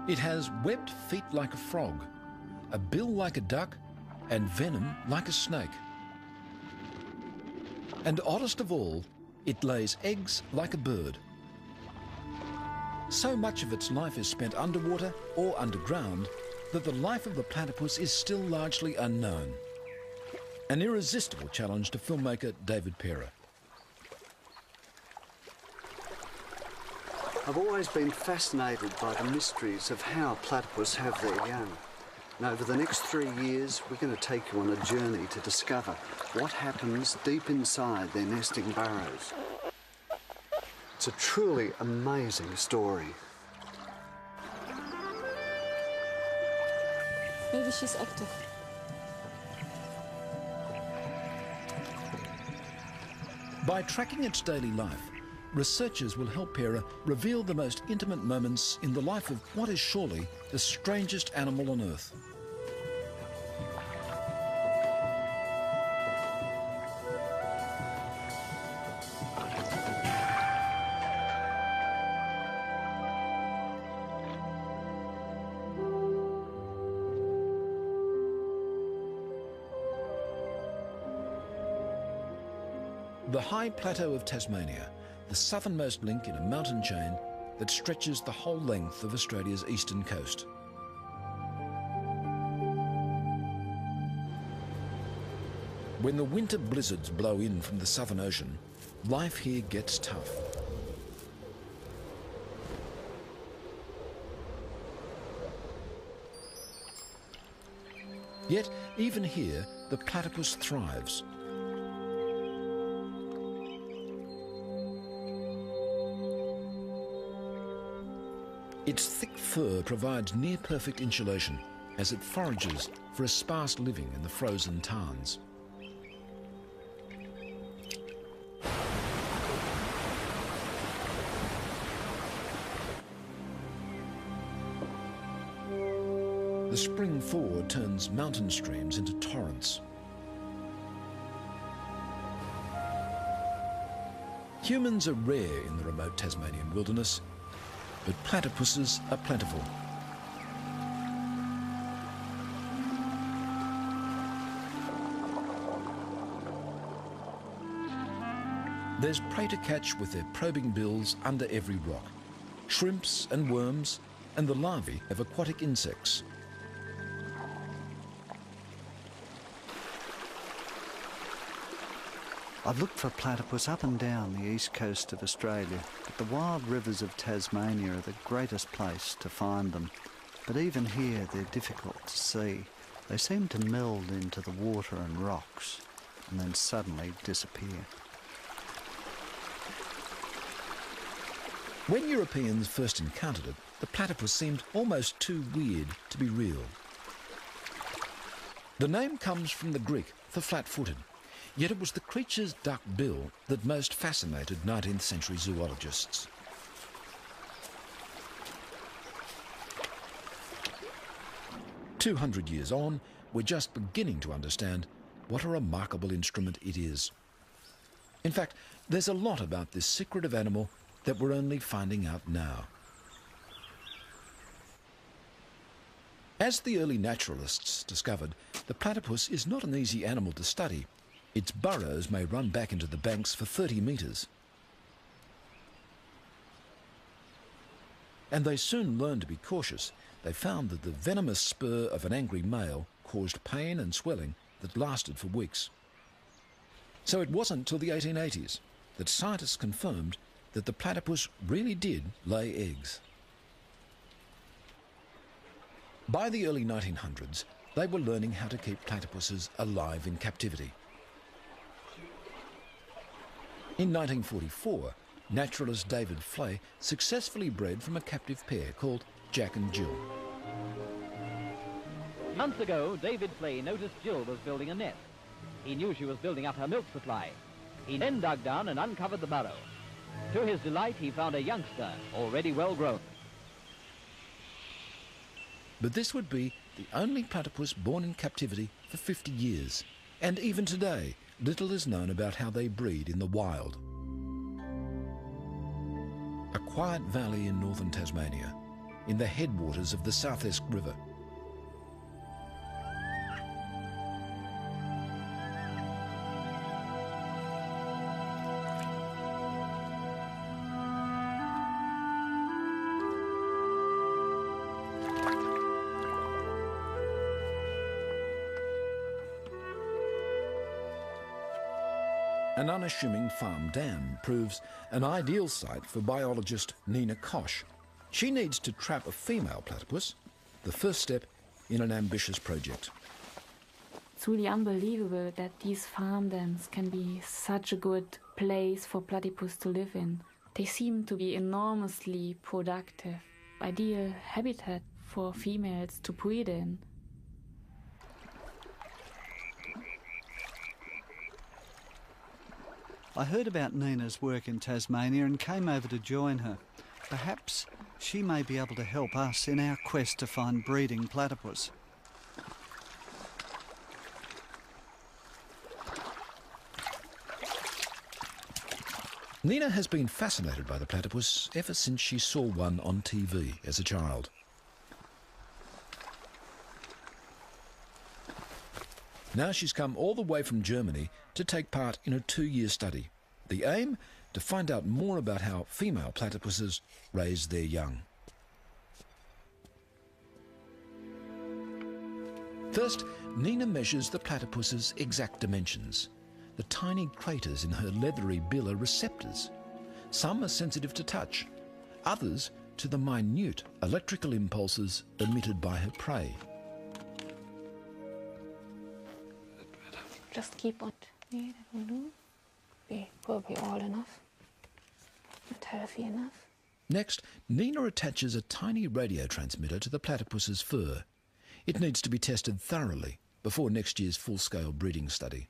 It has webbed feet like a frog, a bill like a duck, and venom like a snake. And oddest of all, it lays eggs like a bird. So much of its life is spent underwater or underground that the life of the platypus is still largely unknown. An irresistible challenge to filmmaker David Parer. I've always been fascinated by the mysteries of how platypus have their young. And over the next 3 years, we're going to take you on a journey to discover what happens deep inside their nesting burrows. It's a truly amazing story. Maybe she's active. By tracking its daily life, researchers will help Parer reveal the most intimate moments in the life of what is surely the strangest animal on Earth. The high plateau of Tasmania, the southernmost link in a mountain chain that stretches the whole length of Australia's eastern coast. When the winter blizzards blow in from the Southern Ocean, life here gets tough. Yet, even here, the platypus thrives. Its thick fur provides near-perfect insulation as it forages for a sparse living in the frozen tarns. The spring thaw turns mountain streams into torrents. Humans are rare in the remote Tasmanian wilderness, but platypuses are plentiful. There's prey to catch with their probing bills under every rock. Shrimps and worms, and the larvae of aquatic insects. I've looked for platypus up and down the east coast of Australia, but the wild rivers of Tasmania are the greatest place to find them. But even here, they're difficult to see. They seem to meld into the water and rocks, and then suddenly disappear. When Europeans first encountered it, the platypus seemed almost too weird to be real. The name comes from the Greek for flat-footed. Yet it was the creature's duck bill that most fascinated 19th century zoologists. "200 years on, we're just beginning to understand what a remarkable instrument it is. In fact, there's a lot about this secretive animal that we're only finding out now. As the early naturalists discovered, the platypus is not an easy animal to study. Its burrows may run back into the banks for 30 metres. And they soon learned to be cautious. They found that the venomous spur of an angry male caused pain and swelling that lasted for weeks. So it wasn't till the 1880s that scientists confirmed that the platypus really did lay eggs. By the early 1900s, they were learning how to keep platypuses alive in captivity. In 1944, naturalist David Flay successfully bred from a captive pair called Jack and Jill. Months ago, David Flay noticed Jill was building a nest. He knew she was building up her milk supply. He then dug down and uncovered the burrow. To his delight, he found a youngster, already well grown. But this would be the only platypus born in captivity for 50 years. And even today, little is known about how they breed in the wild. A quiet valley in northern Tasmania, in the headwaters of the South Esk River. An unassuming farm dam proves an ideal site for biologist Nina Koch. She needs to trap a female platypus, the first step in an ambitious project. It's really unbelievable that these farm dams can be such a good place for platypus to live in. They seem to be enormously productive, ideal habitat for females to breed in. I heard about Nina's work in Tasmania and came over to join her. Perhaps she may be able to help us in our quest to find breeding platypus. Nina has been fascinated by the platypus ever since she saw one on TV as a child. Now she's come all the way from Germany to take part in a 2-year study. The aim? To find out more about how female platypuses raise their young. First, Nina measures the platypus's exact dimensions. The tiny craters in her leathery bill are receptors. Some are sensitive to touch, others to the minute electrical impulses emitted by her prey. Just keep on. Yeah, that will do. Be probably all enough. Not healthy enough. Next, Nina attaches a tiny radio transmitter to the platypus's fur. It needs to be tested thoroughly before next year's full-scale breeding study.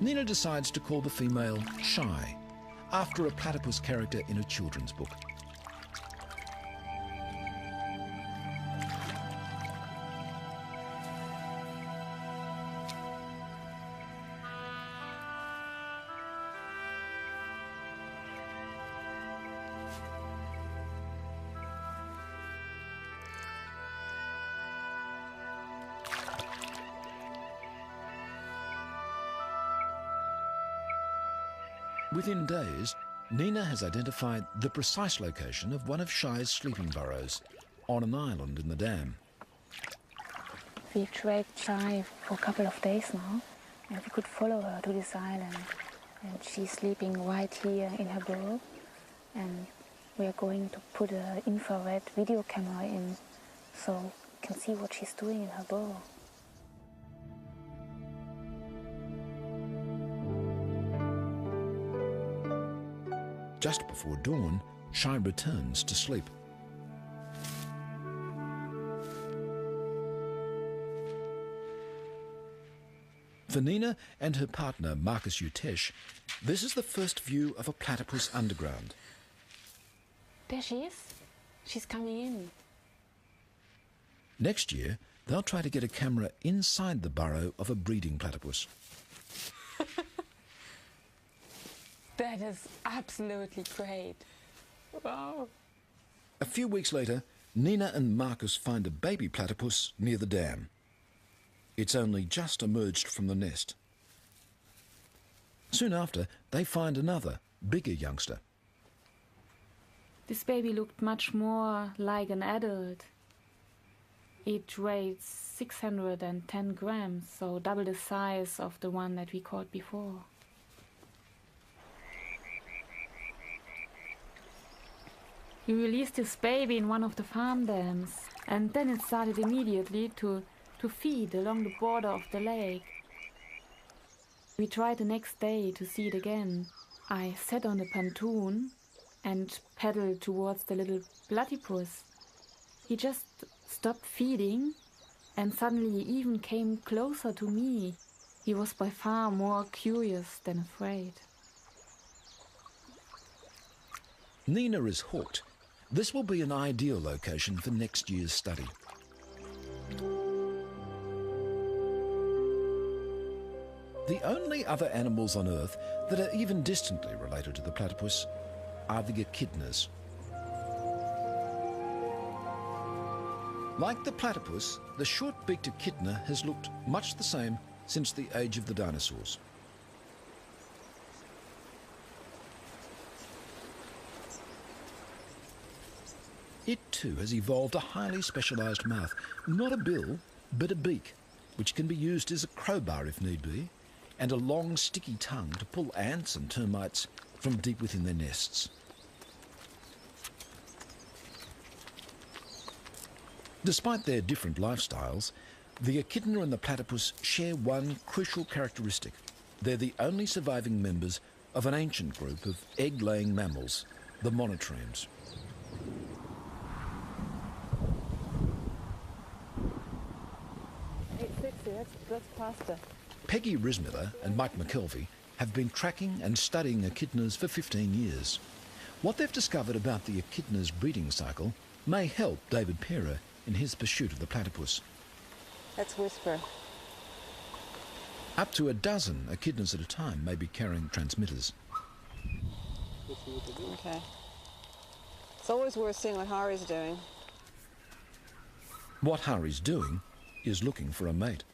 Nina decides to call the female Shy, after a platypus character in a children's book. Within days, Nina has identified the precise location of one of Shy's sleeping burrows on an island in the dam. We've tracked Shy for a couple of days now, and we could follow her to this island. And she's sleeping right here in her burrow, and we are going to put an infrared video camera in so we can see what she's doing in her burrow. Just before dawn, Shy returns to sleep. For Nina and her partner, Marcus Utesh, this is the first view of a platypus underground. There she is. She's coming in. Next year, they'll try to get a camera inside the burrow of a breeding platypus. That is absolutely great. Wow. A few weeks later, Nina and Marcus find a baby platypus near the dam. It's only just emerged from the nest. Soon after, they find another, bigger youngster. This baby looked much more like an adult. It weighed 610 grams, so double the size of the one that we caught before. We released this baby in one of the farm dams, and then it started immediately to feed along the border of the lake. We tried the next day to see it again. I sat on the pontoon and paddled towards the little platypus. He just stopped feeding and suddenly even came closer to me. He was by far more curious than afraid. Nina is hooked. This will be an ideal location for next year's study. The only other animals on Earth that are even distantly related to the platypus are the echidnas. Like the platypus, the short-beaked echidna has looked much the same since the age of the dinosaurs. It too has evolved a highly specialised mouth, not a bill, but a beak, which can be used as a crowbar if need be, and a long sticky tongue to pull ants and termites from deep within their nests. Despite their different lifestyles, the echidna and the platypus share one crucial characteristic. They're the only surviving members of an ancient group of egg-laying mammals, the monotremes. That's pasta. Peggy Rismiller and Mike McKelvey have been tracking and studying echidnas for 15 years. What they've discovered about the echidna's breeding cycle may help David Pereira in his pursuit of the platypus. That's Whisper. Up to a dozen echidnas at a time may be carrying transmitters. Okay. It's always worth seeing what Hari's doing. What Hari's doing is looking for a mate.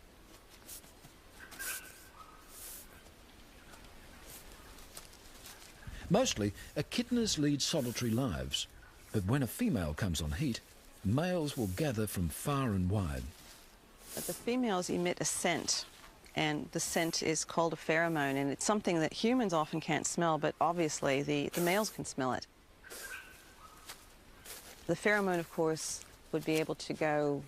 Mostly, echidnas lead solitary lives, but when a female comes on heat, males will gather from far and wide. But the females emit a scent, and the scent is called a pheromone, and it's something that humans often can't smell, but obviously the males can smell it. The pheromone, of course, would be able to go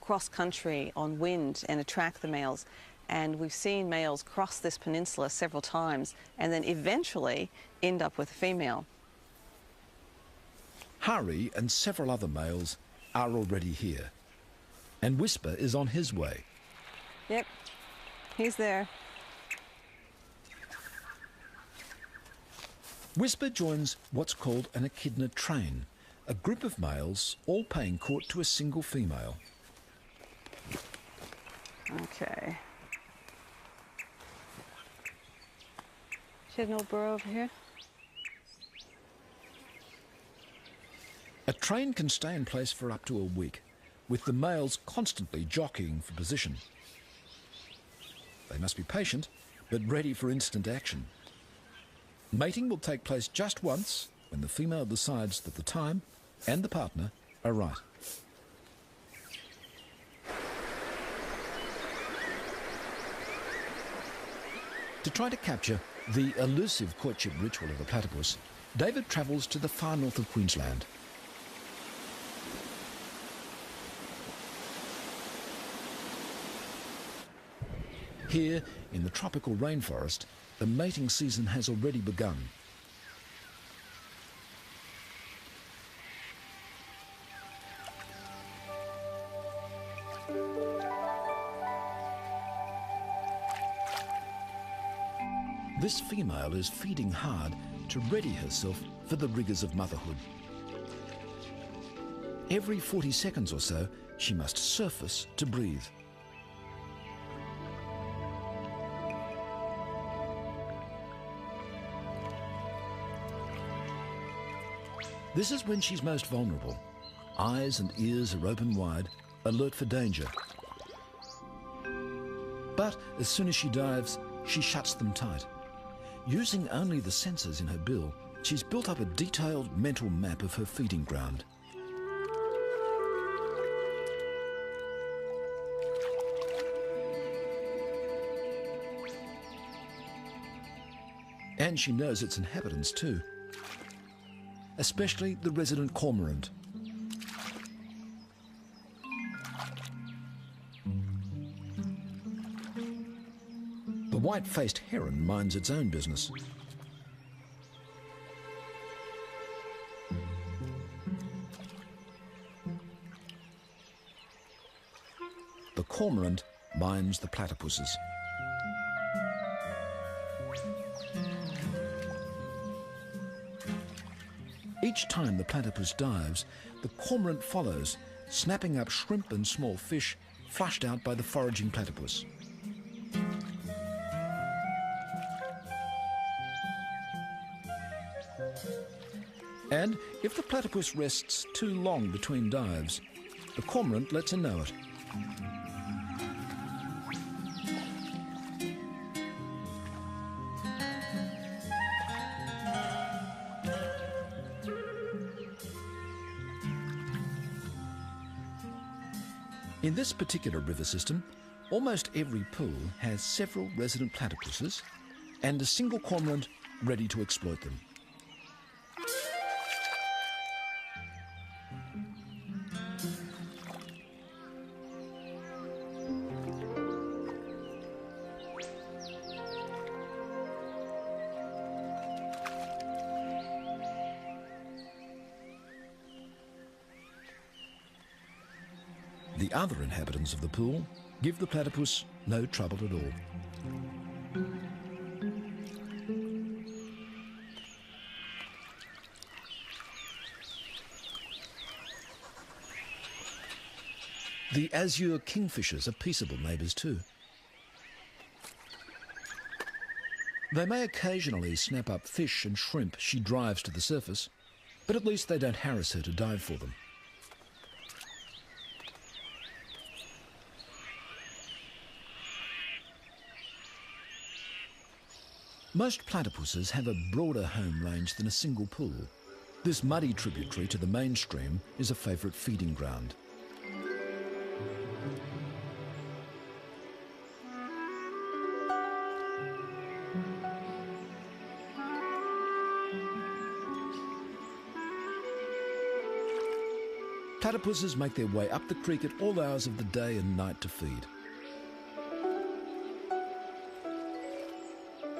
cross-country on wind and attract the males. And we've seen males cross this peninsula several times and then eventually end up with a female. Hari and several other males are already here, and Whisper is on his way. Yep, he's there. Whisper joins what's called an echidna train, a group of males all paying court to a single female. Okay. She had no burrow over here? A train can stay in place for up to a week, with the males constantly jockeying for position. They must be patient, but ready for instant action. Mating will take place just once, when the female decides that the time and the partner are right. To try to capture the elusive courtship ritual of the platypus, David travels to the far north of Queensland. Here, in the tropical rainforest, the mating season has already begun. This female is feeding hard to ready herself for the rigours of motherhood. Every 40 seconds or so, she must surface to breathe. This is when she's most vulnerable. Eyes and ears are open wide, alert for danger. But as soon as she dives, she shuts them tight. Using only the sensors in her bill, she's built up a detailed mental map of her feeding ground. And she knows its inhabitants too, especially the resident cormorant. The white-faced heron minds its own business. The cormorant minds the platypuses. Each time the platypus dives, the cormorant follows, snapping up shrimp and small fish flushed out by the foraging platypus. And if the platypus rests too long between dives, the cormorant lets her know it. In this particular river system, almost every pool has several resident platypuses and a single cormorant ready to exploit them. The other inhabitants of the pool give the platypus no trouble at all. The azure kingfishers are peaceable neighbours too. They may occasionally snap up fish and shrimp she drives to the surface, but at least they don't harass her to dive for them. Most platypuses have a broader home range than a single pool. This muddy tributary to the main stream is a favourite feeding ground. Platypuses make their way up the creek at all hours of the day and night to feed.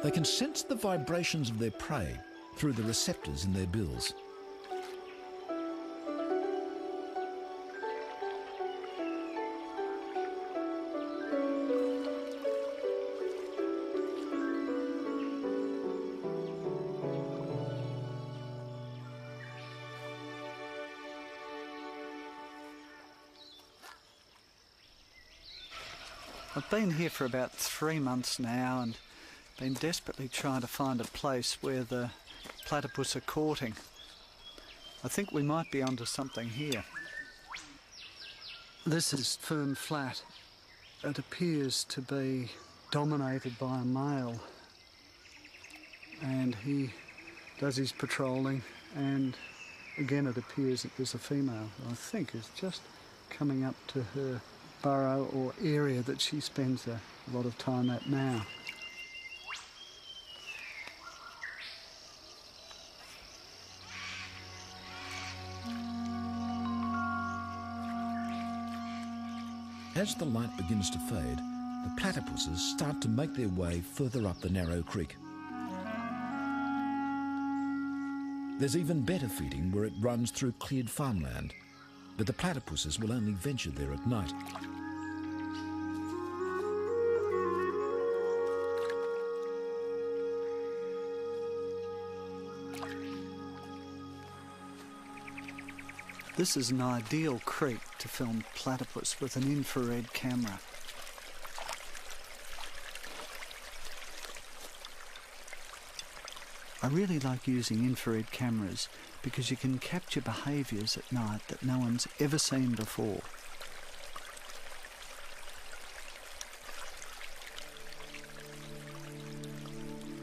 They can sense the vibrations of their prey through the receptors in their bills. I've been here for about 3 months now and been desperately trying to find a place where the platypus are courting. I think we might be onto something here. This is firm flat. It appears to be dominated by a male, and he does his patrolling, and again it appears that there's a female who I think is just coming up to her burrow or area that she spends a lot of time at now. As the light begins to fade, the platypuses start to make their way further up the narrow creek. There's even better feeding where it runs through cleared farmland, but the platypuses will only venture there at night. This is an ideal creek to film platypus with an infrared camera. I really like using infrared cameras because you can capture behaviours at night that no one's ever seen before.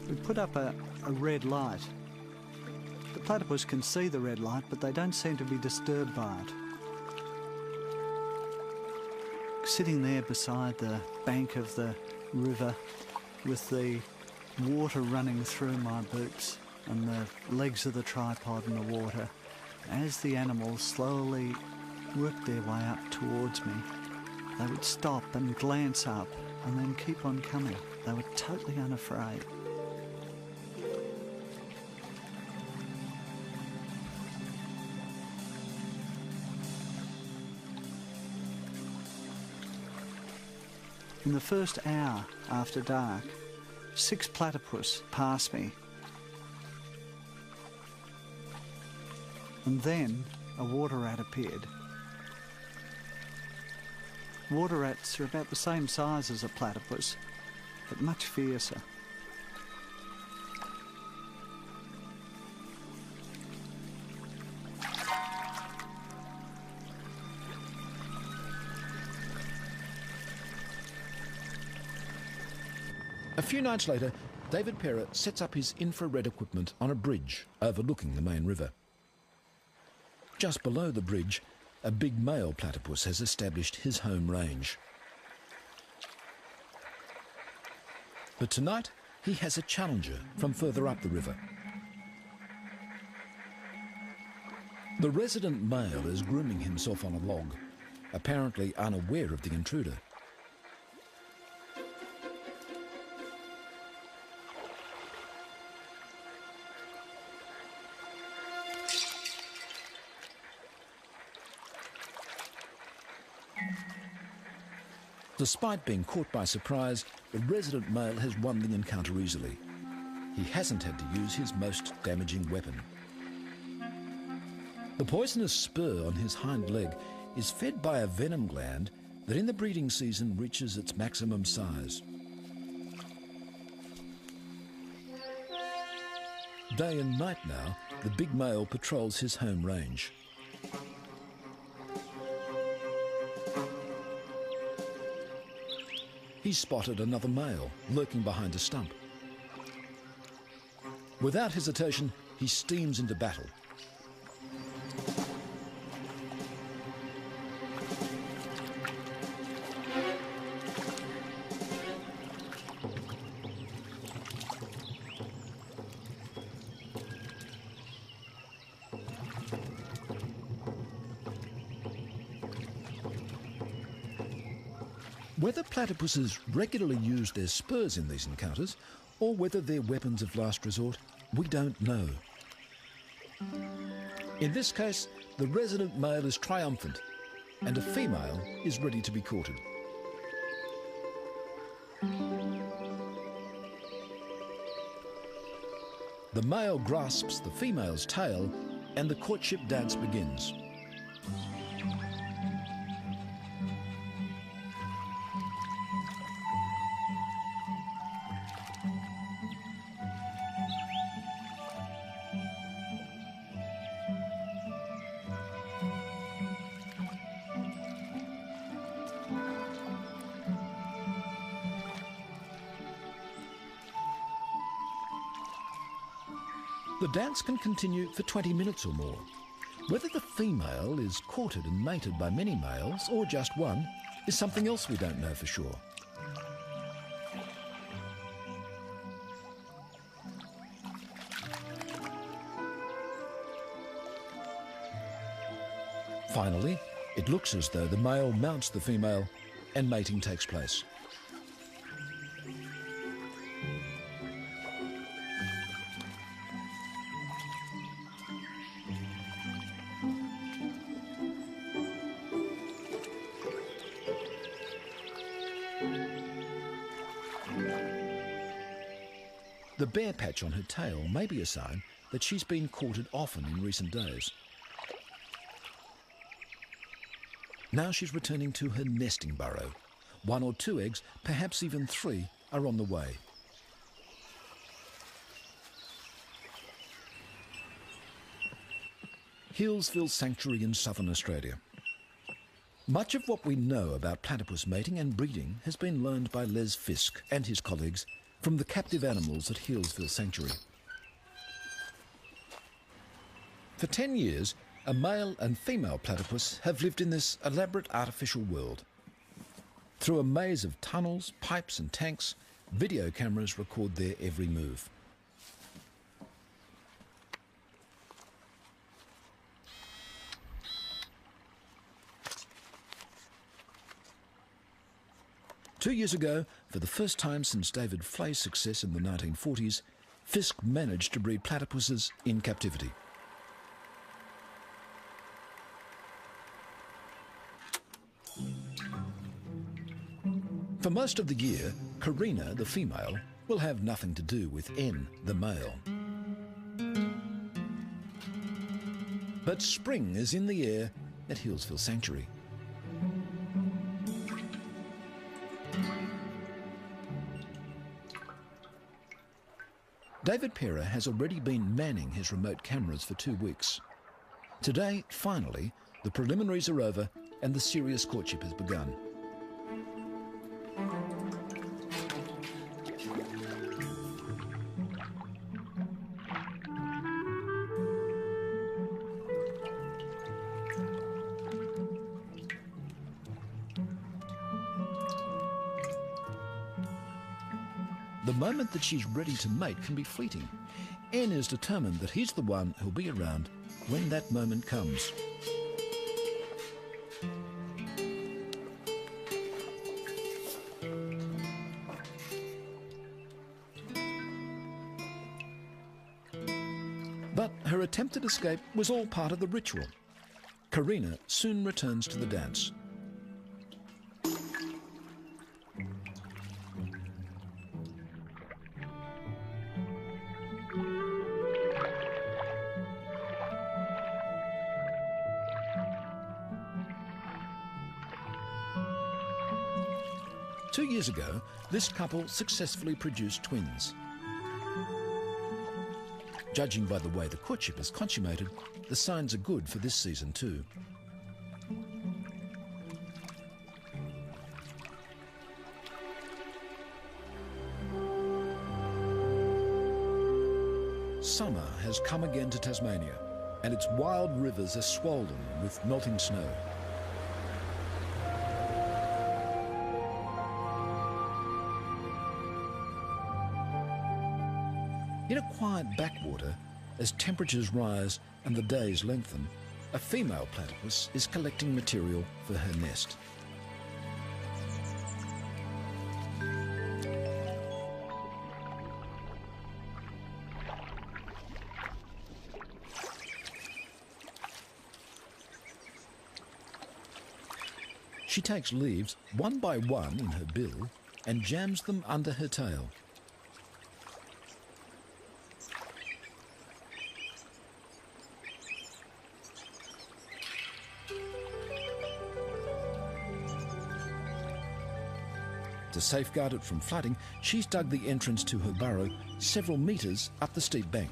We put up a red light. The platypus can see the red light, but they don't seem to be disturbed by it. Sitting there beside the bank of the river with the water running through my boots and the legs of the tripod in the water, as the animals slowly worked their way up towards me, they would stop and glance up and then keep on coming. They were totally unafraid. In the first hour after dark, 6 platypus passed me. And then a water rat appeared. Water rats are about the same size as a platypus, but much fiercer. A few nights later, David Perra sets up his infrared equipment on a bridge overlooking the main river. Just below the bridge, a big male platypus has established his home range. But tonight, he has a challenger from further up the river. The resident male is grooming himself on a log, apparently unaware of the intruder. Despite being caught by surprise, the resident male has won the encounter easily. He hasn't had to use his most damaging weapon. The poisonous spur on his hind leg is fed by a venom gland that in the breeding season reaches its maximum size. Day and night now, the big male patrols his home range. He's spotted another male lurking behind a stump. Without hesitation, he steams into battle. Whether platypuses regularly use their spurs in these encounters, or whether they're weapons of last resort, we don't know. In this case, the resident male is triumphant, and a female is ready to be courted. The male grasps the female's tail, and the courtship dance begins. The dance can continue for 20 minutes or more. Whether the female is courted and mated by many males, or just one, is something else we don't know for sure. Finally, it looks as though the male mounts the female and mating takes place. The bare patch on her tail may be a sign that she's been courted often in recent days. Now she's returning to her nesting burrow. 1 or 2 eggs, perhaps even 3, are on the way. Healesville Sanctuary in southern Australia. Much of what we know about platypus mating and breeding has been learned by Les Fisk and his colleagues from the captive animals at Healesville Sanctuary. For 10 years, a male and female platypus have lived in this elaborate artificial world. Through a maze of tunnels, pipes and tanks, video cameras record their every move. Two years ago, for the first time since David Flay's success in the 1940s, Fisk managed to breed platypuses in captivity. For most of the year, Karina, the female, will have nothing to do with N, the male. But spring is in the air at Healesville Sanctuary. David Perra has already been manning his remote cameras for 2 weeks. Today, finally, the preliminaries are over and the serious courtship has begun. The moment that she's ready to mate can be fleeting. N is determined that he's the one who'll be around when that moment comes. But her attempted escape was all part of the ritual. Karina soon returns to the dance. Two years ago, this couple successfully produced twins. Judging by the way the courtship is consummated, the signs are good for this season too. Summer has come again to Tasmania, and its wild rivers are swollen with melting snow. In a quiet backwater, as temperatures rise and the days lengthen, a female platypus is collecting material for her nest. She takes leaves one by one in her bill and jams them under her tail. To safeguard it from flooding, she's dug the entrance to her burrow several metres up the steep bank.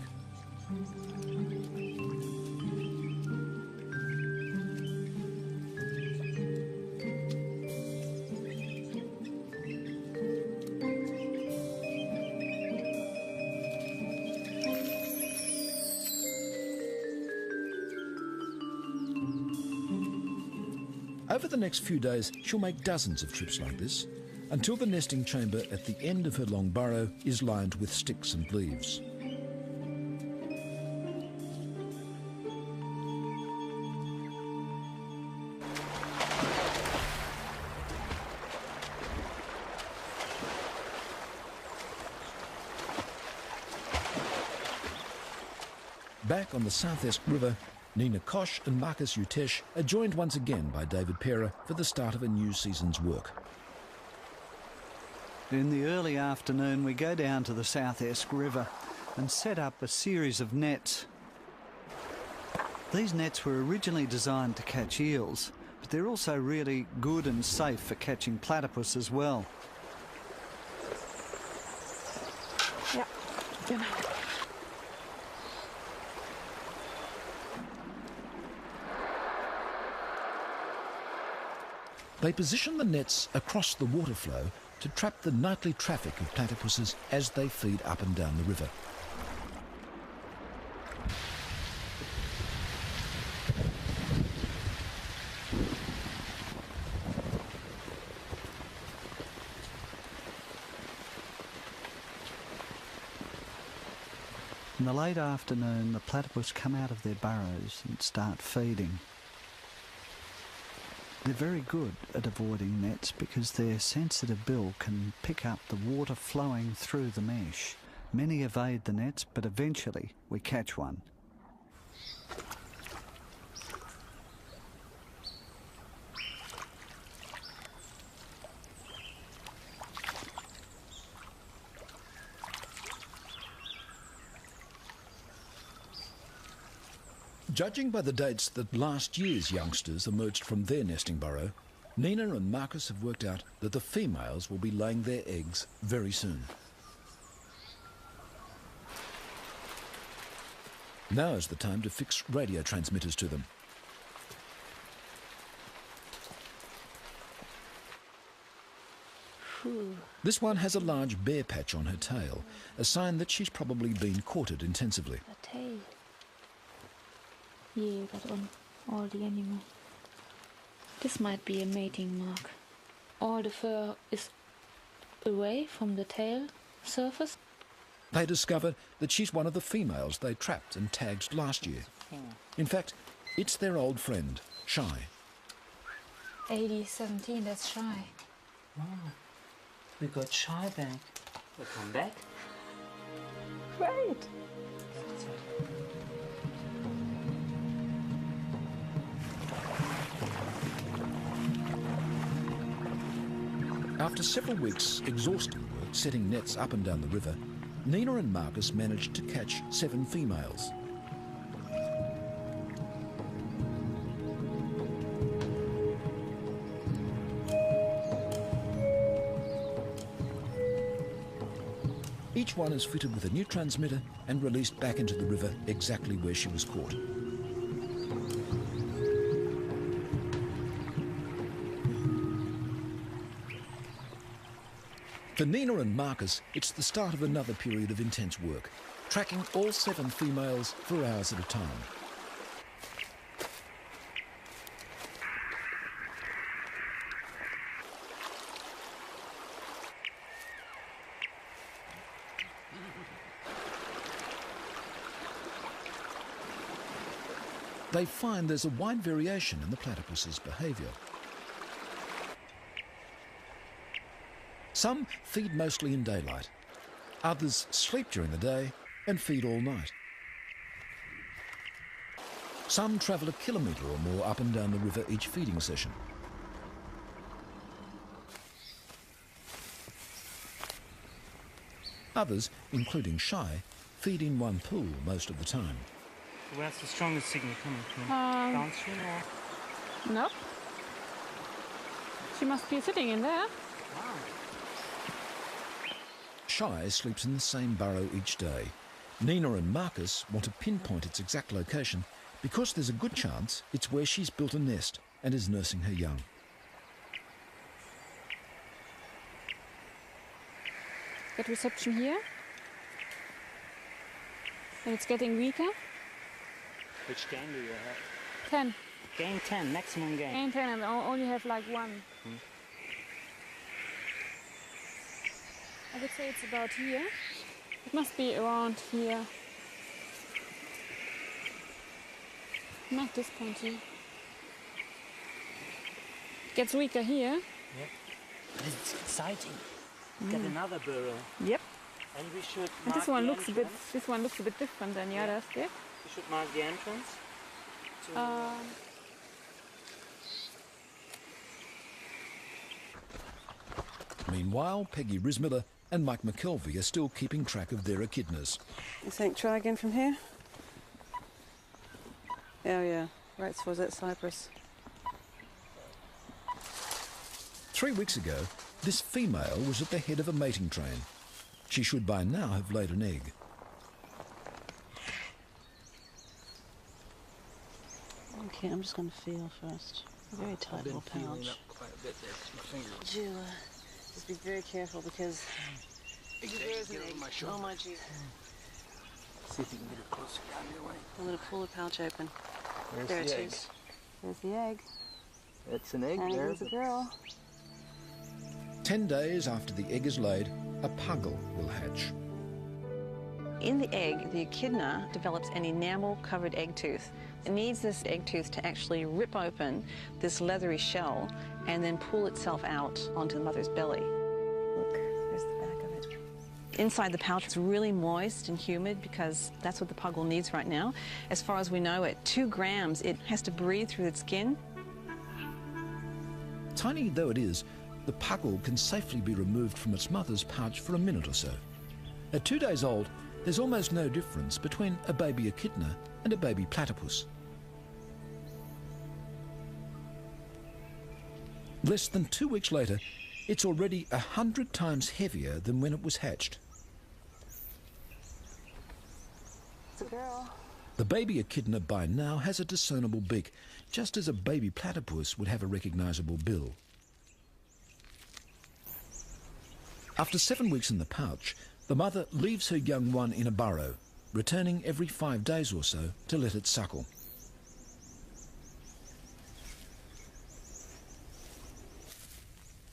Over the next few days, she'll make dozens of trips like this, until the nesting chamber at the end of her long burrow is lined with sticks and leaves. Back on the South Esk River, Nina Kosh and Marcus Utesh are joined once again by David Pera for the start of a new season's work. In the early afternoon, we go down to the South Esk River and set up a series of nets. These nets were originally designed to catch eels, but they're also really good and safe for catching platypus as well. Ja, genau. They position the nets across the water flow to trap the nightly traffic of platypuses as they feed up and down the river. In the late afternoon, the platypus come out of their burrows and start feeding. They're very good at avoiding nets because their sensitive bill can pick up the water flowing through the mesh. Many evade the nets, but eventually we catch one. Judging by the dates that last year's youngsters emerged from their nesting burrow, Nina and Marcus have worked out that the females will be laying their eggs very soon. Now is the time to fix radio transmitters to them. This one has a large bare patch on her tail, a sign that she's probably been courted intensively. The tail. Yeah, that on all the animal. This might be a mating mark. All the fur is away from the tail, surface. They discovered that she's one of the females they trapped and tagged last year. In fact, it's their old friend, Shy. 80-17, that's Shy. Wow. We got Shy back. We'll come back. Great. After several weeks' exhausting work setting nets up and down the river, Nina and Marcus managed to catch 7 females. Each one is fitted with a new transmitter and released back into the river exactly where she was caught. For Nina and Marcus, it's the start of another period of intense work, tracking all 7 females for hours at a time. They find there's a wide variation in the platypus's behaviour. Some feed mostly in daylight. Others sleep during the day and feed all night. Some travel a kilometre or more up and down the river each feeding session. Others, including Shy, feed in one pool most of the time. Where's the strongest signal coming from? Downstream or? Nope. She must be sitting in there. Wow. Shy sleeps in the same burrow each day. Nina and Marcus want to pinpoint its exact location because there's a good chance it's where she's built a nest and is nursing her young. Get reception here. And it's getting weaker. Which gain do you have? 10. Gain 10, maximum gain. Gain 10 and only have like 1. I would say it's about here. It must be around here. Not this point here. It gets weaker here. Yep. It's exciting. Get another burrow. Yep. And we should And mark this one the looks a bit. entrance. This one looks a bit different than the others. Yeah. We should mark the entrance. To Meanwhile, Peggy Rismiller and Mike McKelvey are still keeping track of their echidnas. You think try again from here? Oh yeah, right towards that cypress. 3 weeks ago, this female was at the head of a mating train. She should by now have laid an egg. Okay, I'm just going to feel first. A very tight little pouch. quite a bit there because my fingers. Would you just be very careful because there's an egg. Oh my gee. See if you can get it closer down your way. I'm going to pull the pouch open. There's There the it egg. is. There's the egg. It's an egg. And There's here's a girl. 10 days after the egg is laid, a puggle will hatch. In the egg, the echidna develops an enamel-covered egg tooth. It needs this egg tooth to actually rip open this leathery shell and then pull itself out onto the mother's belly. Look, there's the back of it. Inside the pouch, it's really moist and humid because that's what the puggle needs right now. As far as we know, at 2 grams, it has to breathe through its skin. Tiny though it is, the puggle can safely be removed from its mother's pouch for a minute or so. At 2 days old, there's almost no difference between a baby echidna and a baby platypus. Less than 2 weeks later, it's already 100 times heavier than when it was hatched. It's a girl. The baby echidna by now has a discernible beak, just as a baby platypus would have a recognizable bill. After 7 weeks in the pouch, the mother leaves her young one in a burrow, returning every 5 days or so to let it suckle.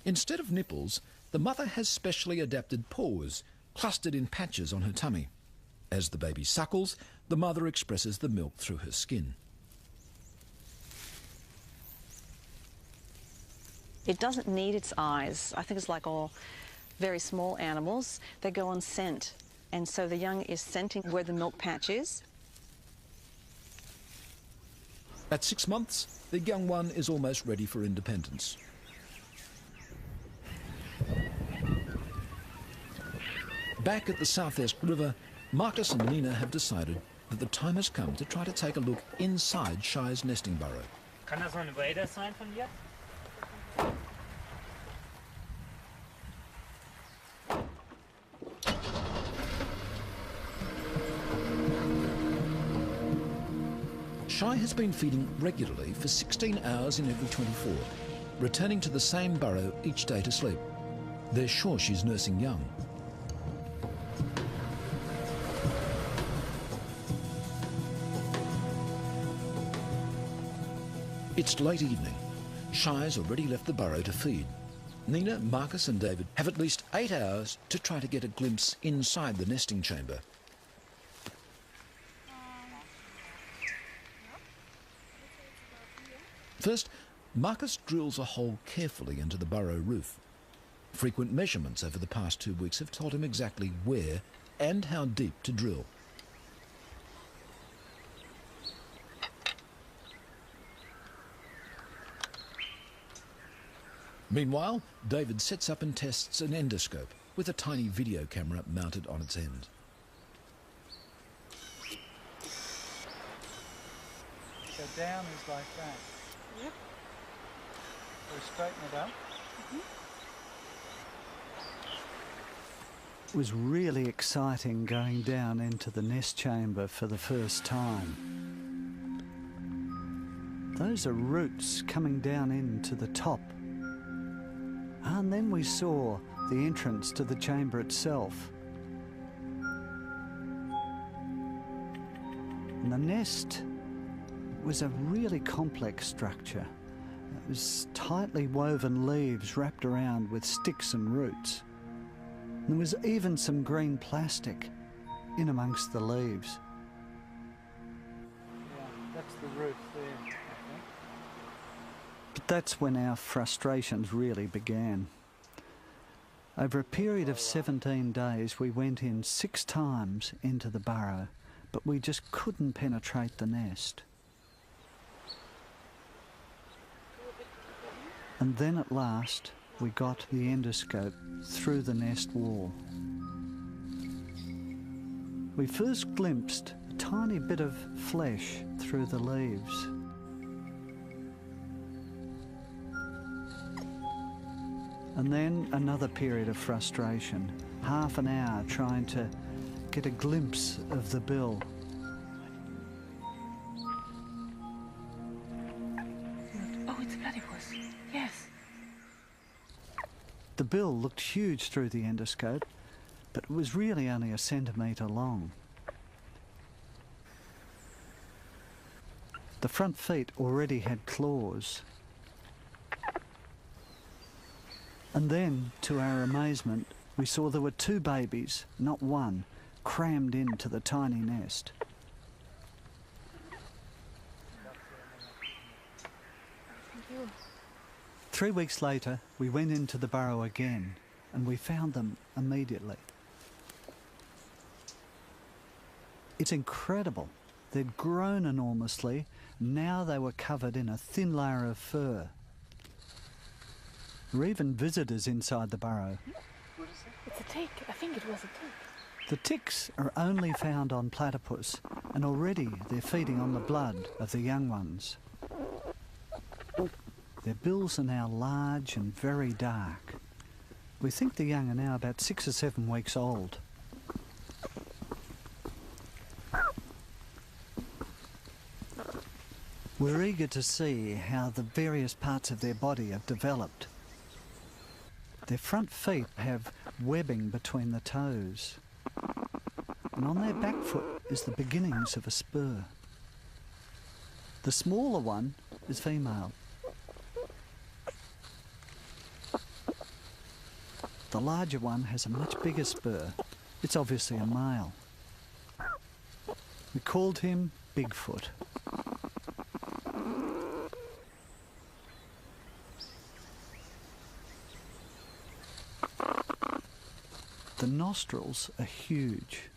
Instead of nipples, the mother has specially adapted paws clustered in patches on her tummy. As the baby suckles, the mother expresses the milk through her skin. It doesn't need its eyes. I think it's like all very small animals. They go on scent. And so the young is scenting where the milk patch is. At 6 months, the young one is almost ready for independence. Back at the Southeast River, Marcus and Nina have decided that the time has come to try to take a look inside Shy's nesting burrow. Kann das noch ein Wader sein von dir? Shy has been feeding regularly for 16 hours in every 24, returning to the same burrow each day to sleep. They're sure she's nursing young. It's late evening. Shy's already left the burrow to feed. Nina, Marcus and David have at least 8 hours to try to get a glimpse inside the nesting chamber. First, Marcus drills a hole carefully into the burrow roof. Frequent measurements over the past 2 weeks have taught him exactly where and how deep to drill. Meanwhile, David sets up and tests an endoscope with a tiny video camera mounted on its end. So down is like that. Yep. So straighten it up. It was really exciting going down into the nest chamber for the first time. Those are roots coming down into the top. And then we saw the entrance to the chamber itself. And the nest was a really complex structure. It was tightly woven leaves wrapped around with sticks and roots. And there was even some green plastic in amongst the leaves. Yeah, that's the roof there, I think. But that's when our frustrations really began. Over a period of 17 days, we went in 6 times into the burrow, but we just couldn't penetrate the nest. And then at last, we got the endoscope through the nest wall. We first glimpsed a tiny bit of flesh through the leaves. And then another period of frustration, half an hour trying to get a glimpse of the bill. Oh, it's a platypus. Yes. The bill looked huge through the endoscope, but it was really only a centimetre long. The front feet already had claws. And then, to our amazement, we saw there were 2 babies, not one, crammed into the tiny nest. Thank you. 3 weeks later, we went into the burrow again, and we found them immediately. It's incredible. They'd grown enormously. Now they were covered in a thin layer of fur. There were even visitors inside the burrow. What is it? It's a tick. I think it was a tick. The ticks are only found on platypus, and already they're feeding on the blood of the young ones. Their bills are now large and very dark. We think the young are now about 6 or 7 weeks old. We're eager to see how the various parts of their body have developed. Their front feet have webbing between the toes, and on their back foot is the beginnings of a spur. The smaller one is female. The larger one has a much bigger spur, It's obviously a male. We called him Bigfoot. The nostrils are huge.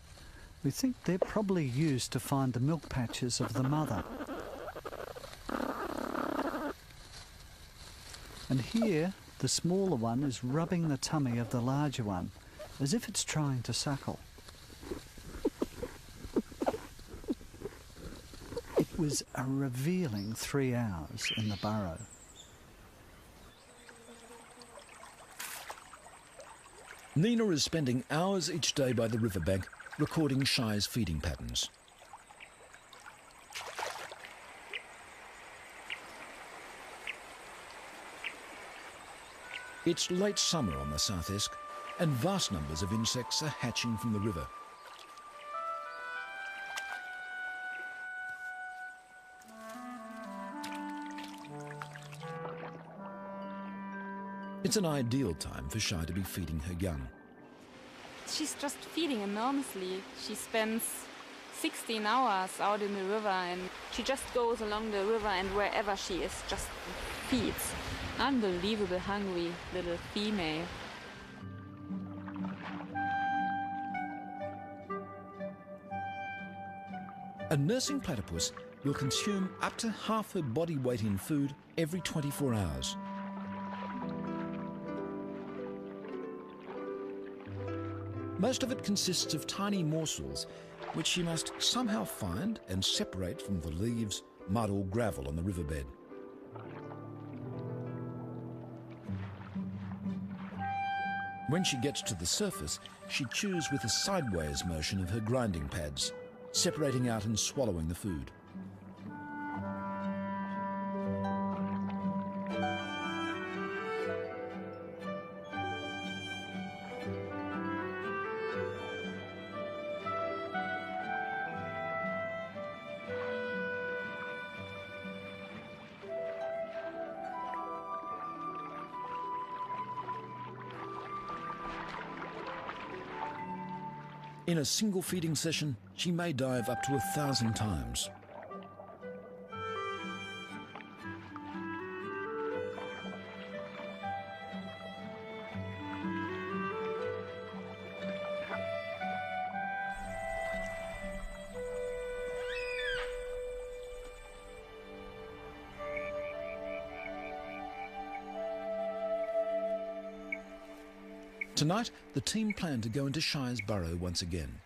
We think they're probably used to find the milk patches of the mother. And here, the smaller one is rubbing the tummy of the larger one, as if it's trying to suckle. It was a revealing 3 hours in the burrow. Nina is spending hours each day by the riverbank recording Shy's feeding patterns. It's late summer on the South Esk, and vast numbers of insects are hatching from the river. It's an ideal time for Shy to be feeding her young. She's just feeding enormously. She spends 16 hours out in the river, and she just goes along the river, and wherever she is, just feeds. Unbelievable hungry little female. A nursing platypus will consume up to half her body weight in food every 24 hours. Most of it consists of tiny morsels, which she must somehow find and separate from the leaves, mud or gravel on the riverbed. When she gets to the surface, she chews with a sideways motion of her grinding pads, separating out and swallowing the food. In a single feeding session, she may dive up to 1,000 times. Tonight, the team plan to go into Shy's burrow once again.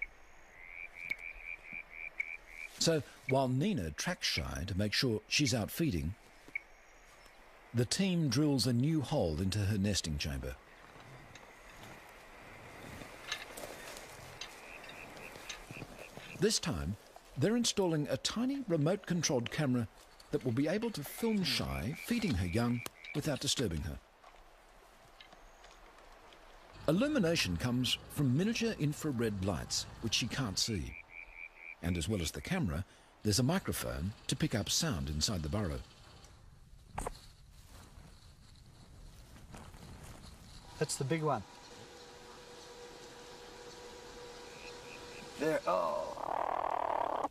So, while Nina tracks Shy to make sure she's out feeding, the team drills a new hole into her nesting chamber. This time, they're installing a tiny remote-controlled camera that will be able to film Shy feeding her young without disturbing her. Illumination comes from miniature infrared lights, which she can't see. And as well as the camera, there's a microphone to pick up sound inside the burrow. That's the big one. There, oh.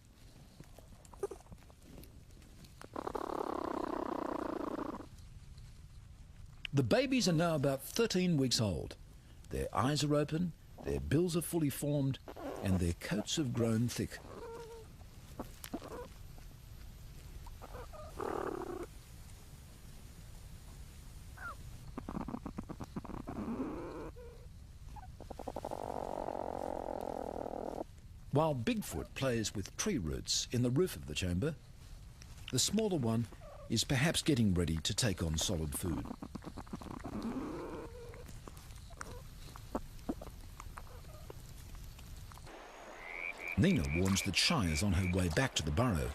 The babies are now about 13 weeks old. Their eyes are open, their bills are fully formed, and their coats have grown thick. While Bigfoot plays with tree roots in the roof of the chamber, the smaller one is perhaps getting ready to take on solid food. Nina warns that Shy is on her way back to the burrow.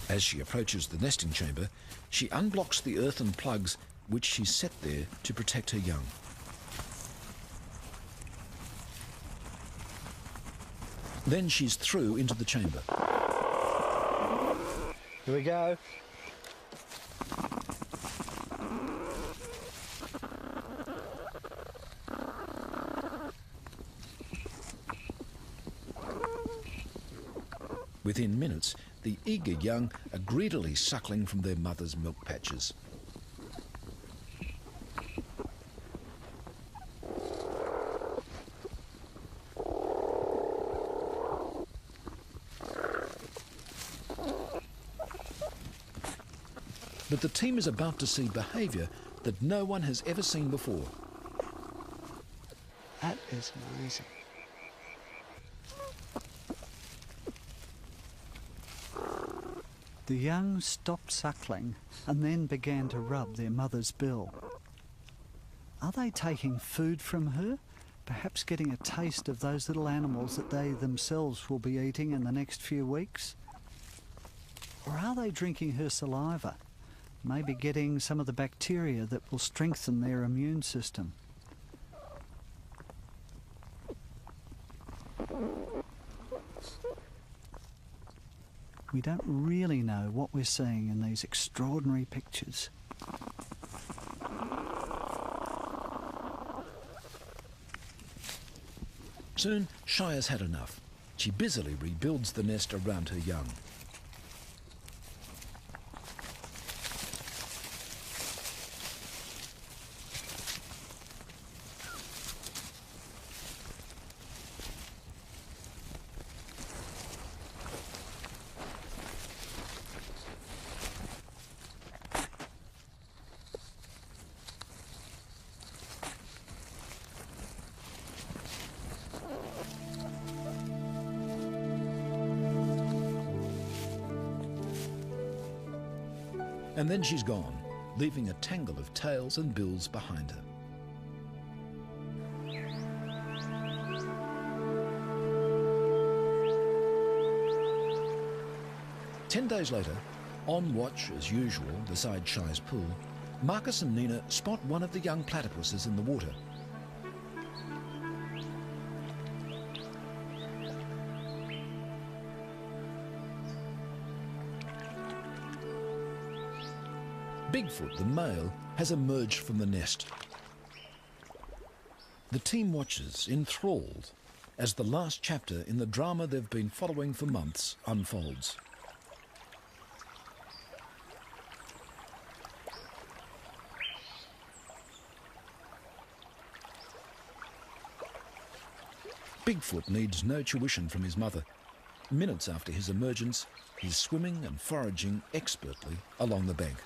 As she approaches the nesting chamber, she unblocks the earthen plugs which she set there to protect her young. Then she's through into the chamber. Here we go. Within minutes, the eager young are greedily suckling from their mother's milk patches. But the team is about to see behaviour that no one has ever seen before. That is amazing. The young stopped suckling and then began to rub their mother's bill. Are they taking food from her? Perhaps getting a taste of those little animals that they themselves will be eating in the next few weeks? Or are they drinking her saliva? Maybe getting some of the bacteria that will strengthen their immune system. We don't really know what we're seeing in these extraordinary pictures. Soon, Shy has had enough. She busily rebuilds the nest around her young. And then she's gone, leaving a tangle of tails and bills behind her. Ten days later, on watch as usual beside Shy's pool, Marcus and Nina spot one of the young platypuses in the water. Bigfoot, the male, has emerged from the nest. The team watches, enthralled, as the last chapter in the drama they've been following for months unfolds. Bigfoot needs no tuition from his mother. Minutes after his emergence, he's swimming and foraging expertly along the bank.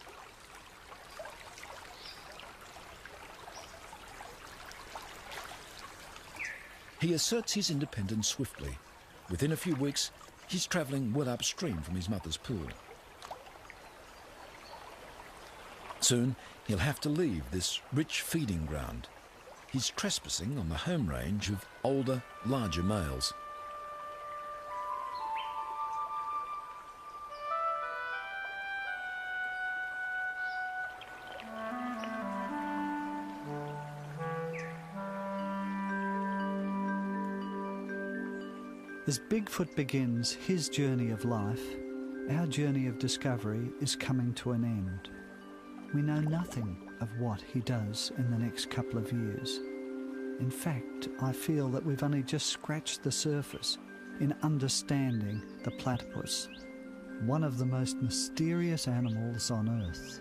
He asserts his independence swiftly. Within a few weeks, he's travelling well upstream from his mother's pool. Soon, he'll have to leave this rich feeding ground. He's trespassing on the home range of older, larger males. As Bigfoot begins his journey of life, our journey of discovery is coming to an end. We know nothing of what he does in the next couple of years. In fact, I feel that we've only just scratched the surface in understanding the platypus, one of the most mysterious animals on Earth.